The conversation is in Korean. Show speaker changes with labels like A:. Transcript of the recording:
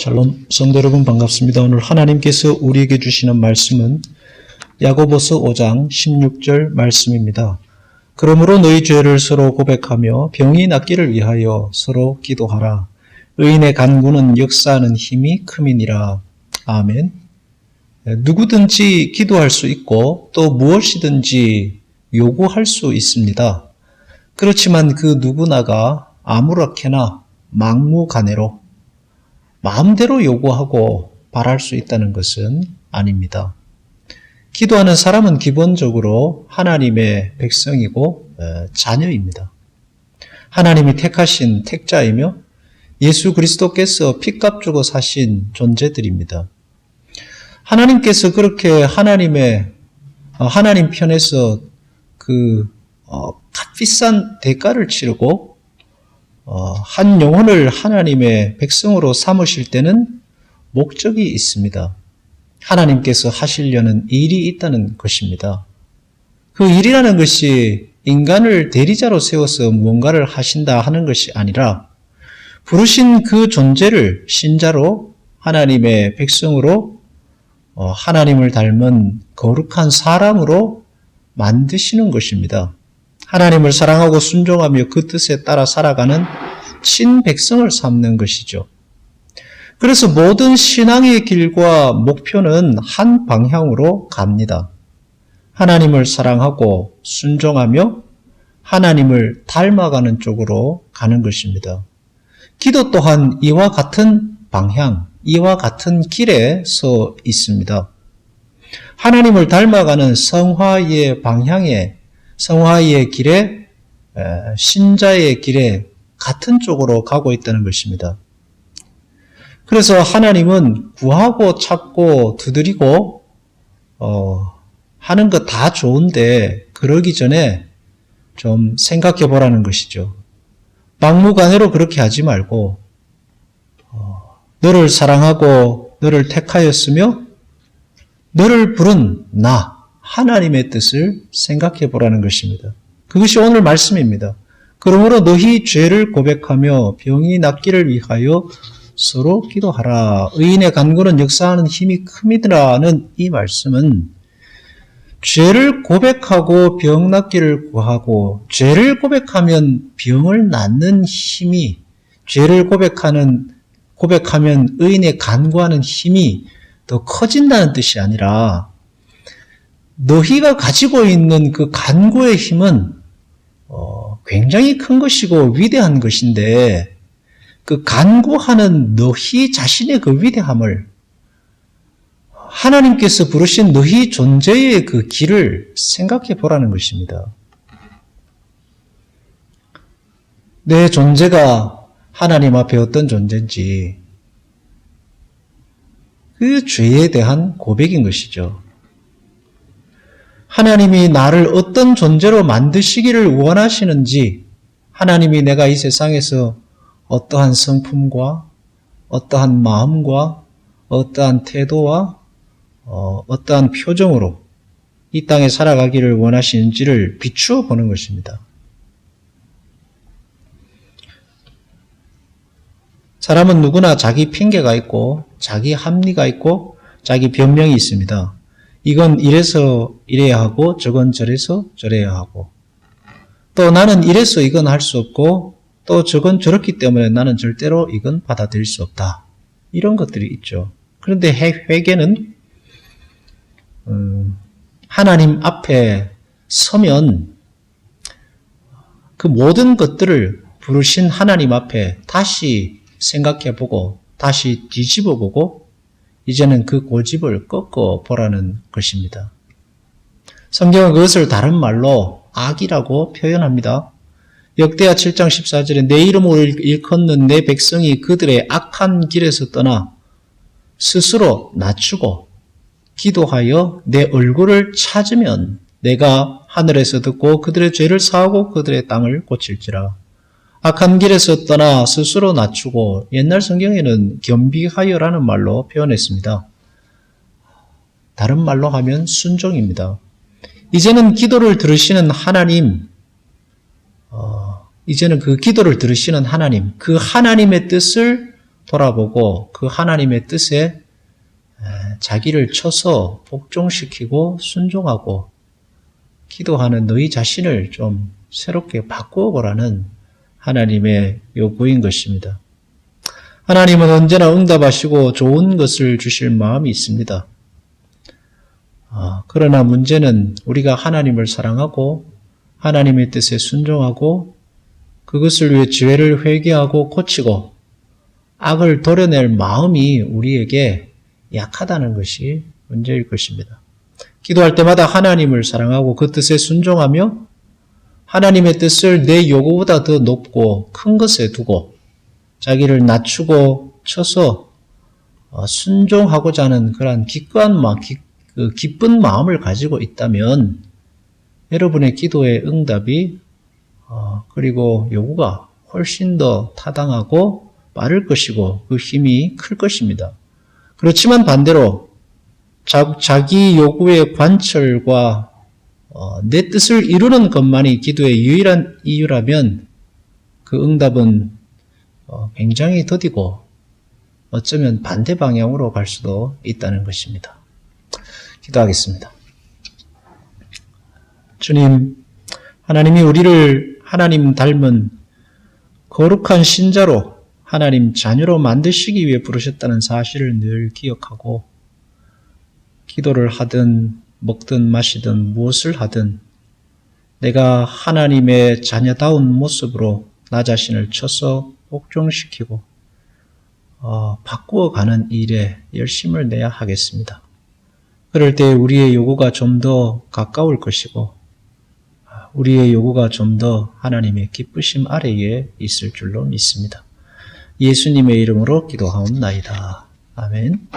A: 샬롬, 성도 여러분 반갑습니다. 오늘 하나님께서 우리에게 주시는 말씀은 야고보서 5장 16절 말씀입니다. 그러므로 너희 죄를 서로 고백하며 병이 낫기를 위하여 서로 기도하라. 의인의 간구는 역사하는 힘이 큼이니라. 아멘. 누구든지 기도할 수 있고 또 무엇이든지 요구할 수 있습니다. 그렇지만 그 누구나가 아무렇게나 막무가내로 마음대로 요구하고 바랄 수 있다는 것은 아닙니다. 기도하는 사람은 기본적으로 하나님의 백성이고 자녀입니다. 하나님이 택하신 택자이며 예수 그리스도께서 핏값 주고 사신 존재들입니다. 하나님께서 그렇게 하나님 편에서 값비싼 대가를 치르고 한 영혼을 하나님의 백성으로 삼으실 때는 목적이 있습니다. 하나님께서 하시려는 일이 있다는 것입니다. 그 일이라는 것이 인간을 대리자로 세워서 무언가를 하신다 하는 것이 아니라 부르신 그 존재를 신자로 하나님의 백성으로 하나님을 닮은 거룩한 사람으로 만드시는 것입니다. 하나님을 사랑하고 순종하며 그 뜻에 따라 살아가는 친백성을 삼는 것이죠. 그래서 모든 신앙의 길과 목표는 한 방향으로 갑니다. 하나님을 사랑하고 순종하며 하나님을 닮아가는 쪽으로 가는 것입니다. 기도 또한 이와 같은 방향, 이와 같은 길에 서 있습니다. 하나님을 닮아가는 성화의 방향에 성화의 길에 신자의 길에 같은 쪽으로 가고 있다는 것입니다. 그래서 하나님은 구하고 찾고 두드리고 하는 거 다 좋은데 그러기 전에 좀 생각해 보라는 것이죠. 막무가내로 그렇게 하지 말고 너를 사랑하고 너를 택하였으며 너를 부른 나 하나님의 뜻을 생각해 보라는 것입니다. 그것이 오늘 말씀입니다. 그러므로 너희 죄를 고백하며 병이 낫기를 위하여 서로 기도하라. 의인의 간구는 역사하는 힘이 큼이더라는 이 말씀은 죄를 고백하고 병 낫기를 구하고 죄를 고백하면 병을 낫는 힘이 죄를 고백하면 의인의 간구하는 힘이 더 커진다는 뜻이 아니라 너희가 가지고 있는 그 간구의 힘은 굉장히 큰 것이고 위대한 것인데 그 간구하는 너희 자신의 그 위대함을 하나님께서 부르신 너희 존재의 그 길을 생각해 보라는 것입니다. 내 존재가 하나님 앞에 어떤 존재인지 그 죄에 대한 고백인 것이죠. 하나님이 나를 어떤 존재로 만드시기를 원하시는지, 하나님이 내가 이 세상에서 어떠한 성품과 어떠한 마음과 어떠한 태도와 어떠한 표정으로 이 땅에 살아가기를 원하시는지를 비추어 보는 것입니다. 사람은 누구나 자기 핑계가 있고 자기 합리가 있고 자기 변명이 있습니다. 이건 이래서 이래야 하고 저건 저래서 저래야 하고 또 나는 이래서 이건 할 수 없고 또 저건 저렇기 때문에 나는 절대로 이건 받아들일 수 없다. 이런 것들이 있죠. 그런데 회개는 하나님 앞에 서면 그 모든 것들을 부르신 하나님 앞에 다시 생각해보고 다시 뒤집어보고 이제는 그 고집을 꺾어보라는 것입니다. 성경은 그것을 다른 말로 악이라고 표현합니다. 역대하 7장 14절에 내 이름을 일컫는 내 백성이 그들의 악한 길에서 떠나 스스로 낮추고 기도하여 내 얼굴을 찾으면 내가 하늘에서 듣고 그들의 죄를 사하고 그들의 땅을 고칠지라. 악한 길에서 떠나 스스로 낮추고 옛날 성경에는 겸비하여라는 말로 표현했습니다. 다른 말로 하면 순종입니다. 이제는 기도를 들으시는 하나님, 이제는 그 기도를 들으시는 하나님, 그 하나님의 뜻을 돌아보고 그 하나님의 뜻에 자기를 쳐서 복종시키고 순종하고 기도하는 너희 자신을 좀 새롭게 바꾸어 보라는 하나님의 요구인 것입니다. 하나님은 언제나 응답하시고 좋은 것을 주실 마음이 있습니다. 그러나 문제는 우리가 하나님을 사랑하고 하나님의 뜻에 순종하고 그것을 위해 죄를 회개하고 고치고 악을 도려낼 마음이 우리에게 약하다는 것이 문제일 것입니다. 기도할 때마다 하나님을 사랑하고 그 뜻에 순종하며 하나님의 뜻을 내 요구보다 더 높고 큰 것에 두고 자기를 낮추고 쳐서 순종하고자 하는 그러한 기쁜 마음을 가지고 있다면 여러분의 기도의 응답이 그리고 요구가 훨씬 더 타당하고 빠를 것이고 그 힘이 클 것입니다. 그렇지만 반대로 자기 요구의 관철과 내 뜻을 이루는 것만이 기도의 유일한 이유라면 그 응답은 굉장히 더디고 어쩌면 반대 방향으로 갈 수도 있다는 것입니다. 기도하겠습니다. 주님, 하나님이 우리를 하나님 닮은 거룩한 신자로 하나님 자녀로 만드시기 위해 부르셨다는 사실을 늘 기억하고 기도를 하든 먹든 마시든 무엇을 하든 내가 하나님의 자녀다운 모습으로 나 자신을 쳐서 복종시키고 바꾸어가는 일에 열심을 내야 하겠습니다. 그럴 때 우리의 요구가 좀 더 가까울 것이고 우리의 요구가 좀 더 하나님의 기쁘심 아래에 있을 줄로 믿습니다. 예수님의 이름으로 기도하옵나이다. 아멘.